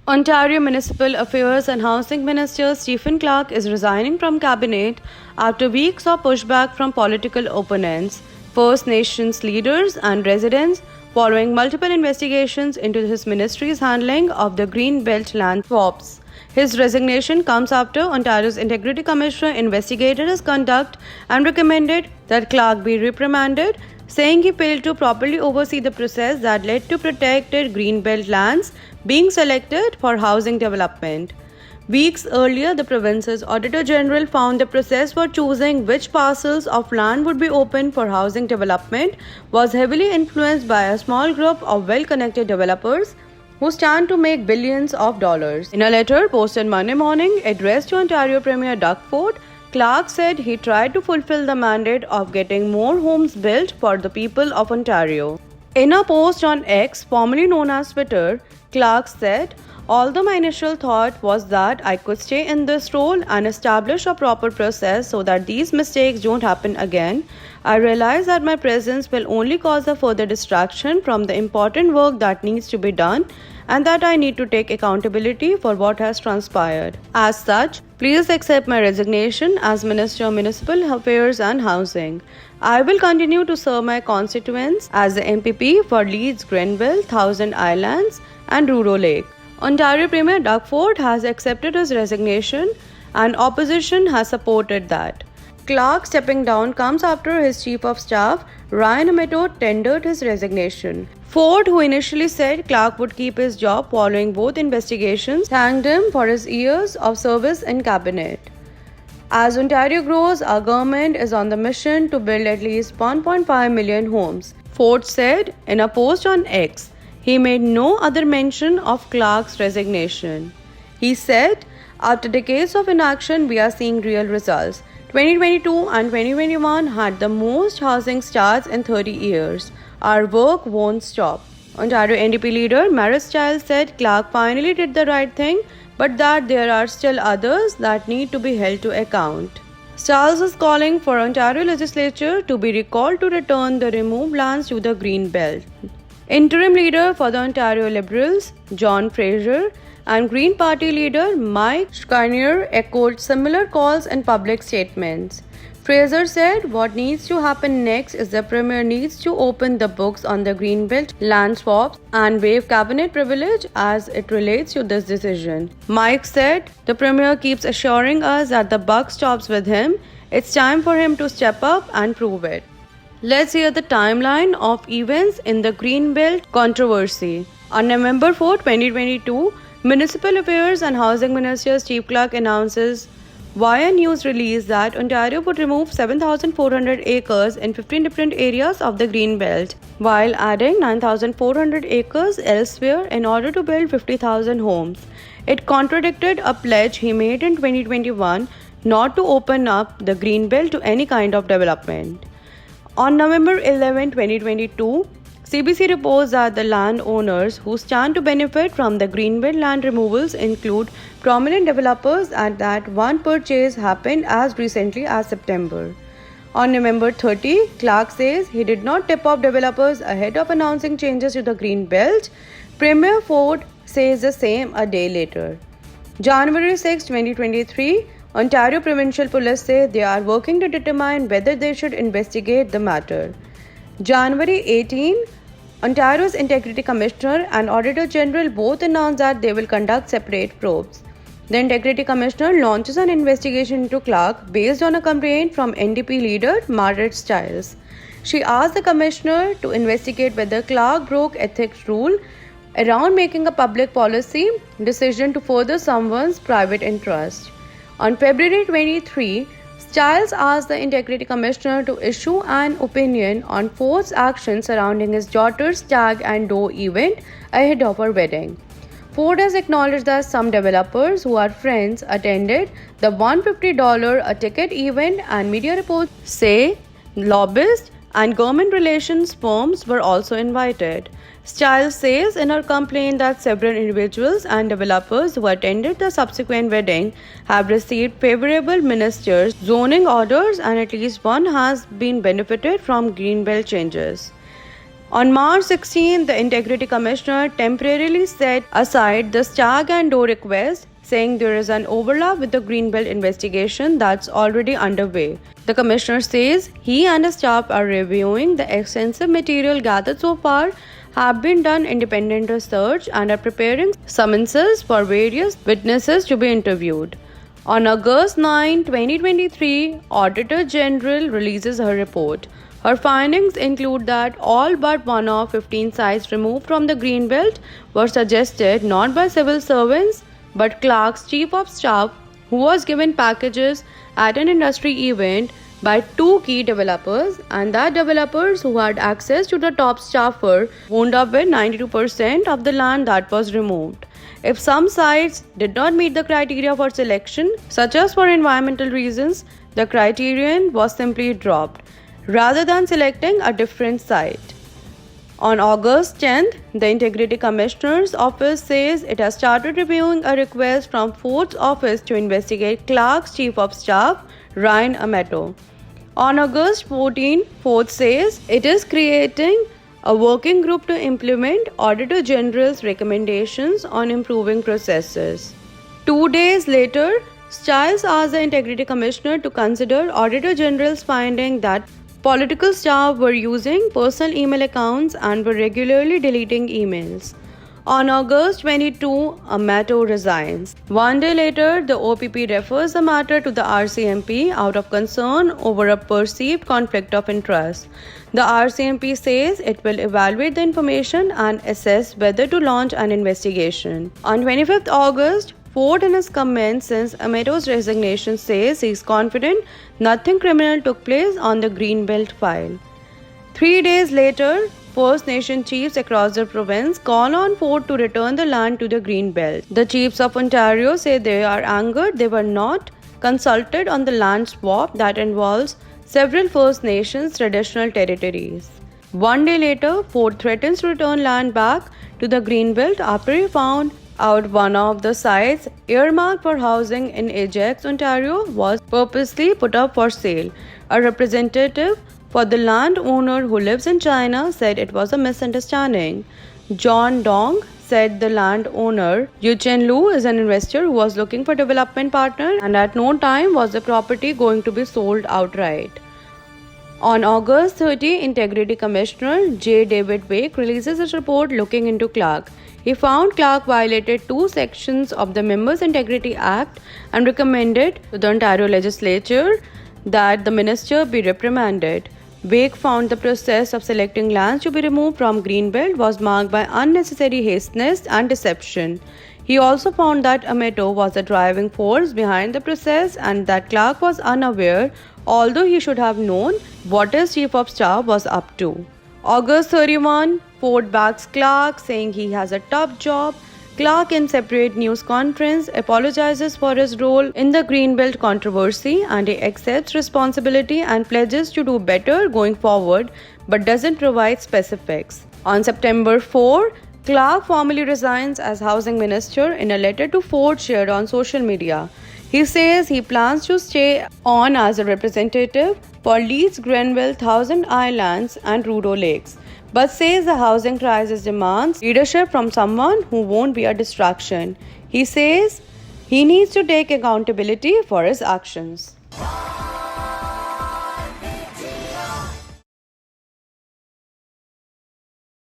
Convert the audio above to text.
Ontario Municipal Affairs and Housing Minister Stephen Clark is resigning from cabinet after weeks of pushback from political opponents, First Nations leaders, and residents following multiple investigations into his ministry's handling of the Greenbelt land swaps. His resignation comes after Ontario's Integrity Commissioner investigated his conduct and recommended that Clark be reprimanded, saying he failed to properly oversee the process that led to protected Greenbelt lands being selected for housing development. Weeks earlier, the province's Auditor General found the process for choosing which parcels of land would be open for housing development was heavily influenced by a small group of well-connected developers who stand to make billions of dollars. In a letter posted Monday morning addressed to Ontario Premier Doug Ford, Clark said he tried to fulfill the mandate of getting more homes built for the people of Ontario. In a post on X, formerly known as Twitter, Clark said, "Although my initial thought was that I could stay in this role and establish a proper process so that these mistakes don't happen again, I realize that my presence will only cause a further distraction from the important work that needs to be done and that I need to take accountability for what has transpired. As such, please accept my resignation as Minister of Municipal Affairs and Housing. I will continue to serve my constituents as the MPP for Leeds, Greenbelt, Thousand Islands and Rural Lake." Ontario Premier Doug Ford has accepted his resignation and opposition has supported that. Clark stepping down comes after his Chief of Staff, Ryan Amato, tendered his resignation. Ford, who initially said Clark would keep his job following both investigations, thanked him for his years of service in cabinet. As Ontario grows, our government is on the mission to build at least 1.5 million homes, Ford said in a post on X. He made no other mention of Clark's resignation. He said, "After decades of inaction, we are seeing real results. 2022 and 2021 had the most housing starts in 30 years. Our work won't stop." Ontario NDP leader Maris Stiles said Clark finally did the right thing, but that there are still others that need to be held to account. Stiles is calling for Ontario legislature to be recalled to return the removed lands to the Greenbelt. Interim leader for the Ontario Liberals, John Fraser, and Green Party leader Mike Schreiner echoed similar calls in public statements. Fraser said what needs to happen next is the Premier needs to open the books on the Greenbelt land swaps and waive cabinet privilege as it relates to this decision. Mike said, "The Premier keeps assuring us that the buck stops with him. It's time for him to step up and prove it." Let's hear the timeline of events in the Greenbelt controversy. On November 4, 2022, Municipal Affairs and Housing Minister Steve Clark announces via news release that Ontario would remove 7,400 acres in 15 different areas of the Greenbelt, while adding 9,400 acres elsewhere in order to build 50,000 homes. It contradicted a pledge he made in 2021 not to open up the Greenbelt to any kind of development. On November 11, 2022, CBC reports that the landowners who stand to benefit from the Greenbelt land removals include prominent developers and that one purchase happened as recently as September. On November 30, Clark says he did not tip off developers ahead of announcing changes to the Greenbelt. Premier Ford says the same a day later. January 6, 2023, Ontario Provincial Police say they are working to determine whether they should investigate the matter. January 18, Ontario's Integrity Commissioner and Auditor General both announced that they will conduct separate probes. The Integrity Commissioner launches an investigation into Clark based on a complaint from NDP leader Margaret Stiles. She asked the Commissioner to investigate whether Clark broke ethics rule around making a public policy decision to further someone's private interest. On February 23, Stiles asked the Integrity Commissioner to issue an opinion on Ford's actions surrounding his daughter's tag and dough event ahead of her wedding. Ford has acknowledged that some developers who are friends attended the $150 a ticket event, and media reports say lobbyists and government relations firms were also invited. Stiles says in her complaint that several individuals and developers who attended the subsequent wedding have received favorable ministers' zoning orders and at least one has been benefited from Greenbelt changes. On March 16, the Integrity Commissioner temporarily set aside the Stag and Doe request, saying there is an overlap with the Greenbelt investigation that's already underway. The Commissioner says he and his staff are reviewing the extensive material gathered so far, have been done independent research, and are preparing summonses for various witnesses to be interviewed. On August 9, 2023, Auditor General releases her report. Her findings include that all but one of 15 sites removed from the Greenbelt were suggested not by civil servants but Clark's chief of staff, who was given packages at an industry event by two key developers, and that developers who had access to the top staffer wound up with 92% of the land that was removed. If some sites did not meet the criteria for selection, such as for environmental reasons, the criterion was simply dropped, rather than selecting a different site. On August 10th, the Integrity Commissioner's Office says it has started reviewing a request from Ford's office to investigate Clark's Chief of Staff, Ryan Amato. On August 14, Ford says it is creating a working group to implement Auditor General's recommendations on improving processes. 2 days later, Stiles asked the Integrity Commissioner to consider Auditor General's finding that political staff were using personal email accounts and were regularly deleting emails. On August 22, Amato resigns. 1 day later, the OPP refers the matter to the RCMP out of concern over a perceived conflict of interest. The RCMP says it will evaluate the information and assess whether to launch an investigation. On 25th August, Ford in his comments since Amato's resignation says he is confident nothing criminal took place on the Greenbelt file. 3 days later, First Nation chiefs across the province call on Ford to return the land to the Greenbelt. The chiefs of Ontario say they are angered they were not consulted on the land swap that involves several First Nations traditional territories. 1 day later, Ford threatens to return land back to the Greenbelt after he found out one of the sites earmarked for housing in Ajax, Ontario was purposely put up for sale. A representative for the landowner who lives in China said it was a misunderstanding. John Dong said the landowner Yu Chen Lu is an investor who was looking for development partner, and at no time was the property going to be sold outright. On August 30, Integrity Commissioner J. David Wake releases his report looking into Clark. He found Clark violated 2 sections of the Members' Integrity Act and recommended to the Ontario Legislature that the minister be reprimanded. Wake found the process of selecting lands to be removed from Greenbelt was marked by unnecessary hasteness and deception. He also found that Amato was the driving force behind the process and that Clark was unaware, although he should have known, what his chief of staff was up to. August 31, Ford backs Clark, saying he has a tough job. Clark, in separate news conference, apologizes for his role in the Greenbelt controversy and he accepts responsibility and pledges to do better going forward, but doesn't provide specifics. On September 4, Clark formally resigns as housing minister in a letter to Ford shared on social media. He says he plans to stay on as a representative for Leeds, Grenville, Thousand Islands and Rudo Lakes, but says the housing crisis demands leadership from someone who won't be a distraction. He says he needs to take accountability for his actions.